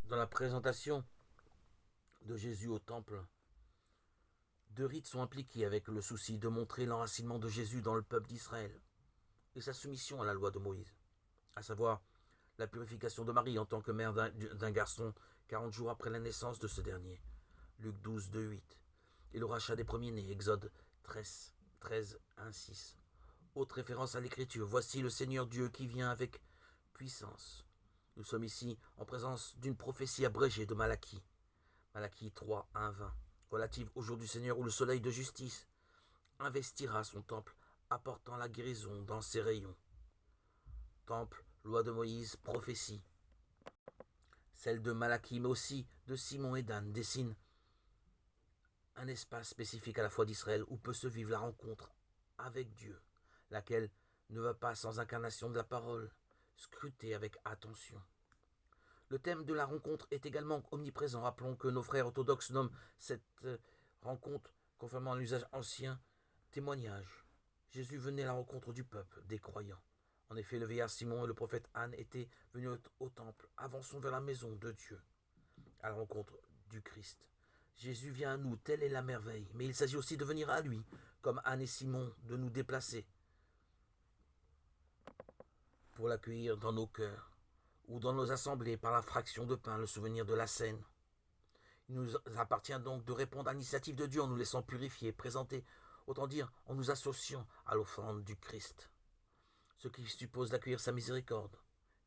Dans la présentation de Jésus au temple, deux rites sont impliqués avec le souci de montrer l'enracinement de Jésus dans le peuple d'Israël et sa soumission à la loi de Moïse, à savoir la purification de Marie en tant que mère d'un garçon 40 jours après la naissance de ce dernier, Luc 12, 2, 8, et le rachat des premiers-nés, Exode 13, 1, 6. Autre référence à l'écriture, voici le Seigneur Dieu qui vient avec puissance. Nous sommes ici en présence d'une prophétie abrégée de Malachie, Malachie 3, 1, 20, relative au jour du Seigneur où le soleil de justice investira son temple, apportant la guérison dans ses rayons. Temple, loi de Moïse, prophétie. Celle de Malachie, mais aussi de Simon et d'Anne, dessine un espace spécifique à la foi d'Israël où peut se vivre la rencontre avec Dieu, laquelle ne va pas sans incarnation de la parole, scrutée avec attention. Le thème de la rencontre est également omniprésent. Rappelons que nos frères orthodoxes nomment cette rencontre, conformément à l'usage ancien, témoignage. Jésus venait à la rencontre du peuple, des croyants. En effet, le vieillard Simon et le prophète Anne étaient venus au temple. Avançons vers la maison de Dieu, à la rencontre du Christ. Jésus vient à nous, telle est la merveille, mais il s'agit aussi de venir à lui, comme Anne et Simon, de nous déplacer pour l'accueillir dans nos cœurs ou dans nos assemblées par la fraction de pain, le souvenir de la scène. Il nous appartient donc de répondre à l'initiative de Dieu en nous laissant purifier, présenter, autant dire en nous associant à l'offrande du Christ. Ce qui suppose d'accueillir sa miséricorde,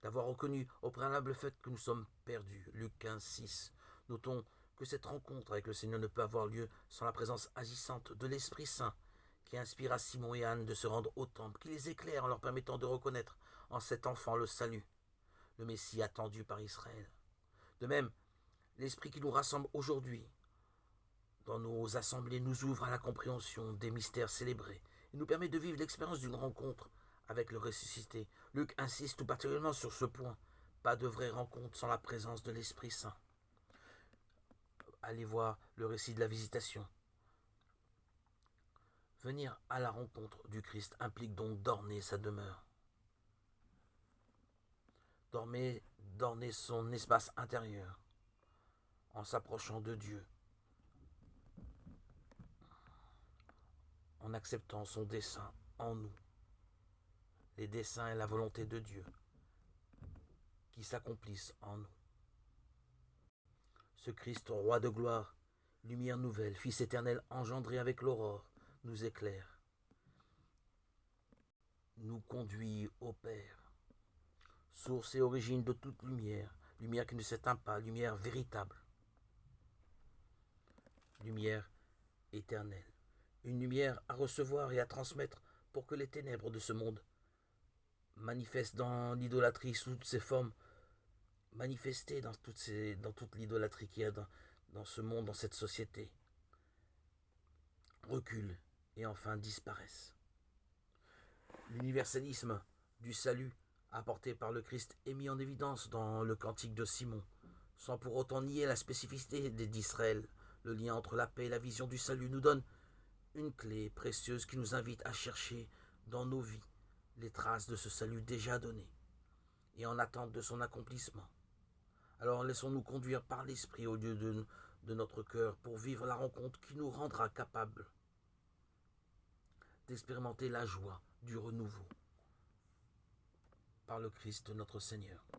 d'avoir reconnu au préalable le fait que nous sommes perdus. Luc 15, 6. Notons que cette rencontre avec le Seigneur ne peut avoir lieu sans la présence agissante de l'Esprit Saint qui inspire à Simon et Anne de se rendre au temple, qui les éclaire en leur permettant de reconnaître en cet enfant le salut, le Messie attendu par Israël. De même, l'Esprit qui nous rassemble aujourd'hui dans nos assemblées nous ouvre à la compréhension des mystères célébrés et nous permet de vivre l'expérience d'une rencontre avec le ressuscité. Luc insiste tout particulièrement sur ce point. Pas de vraie rencontre sans la présence de l'Esprit Saint. Allez voir le récit de la visitation. Venir à la rencontre du Christ implique donc d'orner sa demeure. D'orner son espace intérieur en s'approchant de Dieu, en acceptant son dessein en nous. Les desseins et la volonté de Dieu qui s'accomplissent en nous. Ce Christ, roi de gloire, lumière nouvelle, Fils éternel engendré avec l'aurore, nous éclaire, nous conduit au Père, source et origine de toute lumière, lumière qui ne s'éteint pas, lumière véritable, lumière éternelle, une lumière à recevoir et à transmettre pour que les ténèbres de ce monde manifestent dans l'idolâtrie sous toutes ses formes, manifestées dans toute l'idolâtrie qu'il y a dans ce monde, dans cette société, reculent et enfin disparaissent. L'universalisme du salut apporté par le Christ est mis en évidence dans le cantique de Simon, sans pour autant nier la spécificité d'Israël. Le lien entre la paix et la vision du salut nous donne une clé précieuse qui nous invite à chercher dans nos vies les traces de ce salut déjà donné et en attente de son accomplissement. Alors laissons-nous conduire par l'Esprit au lieu de notre cœur pour vivre la rencontre qui nous rendra capables d'expérimenter la joie du renouveau par le Christ notre Seigneur.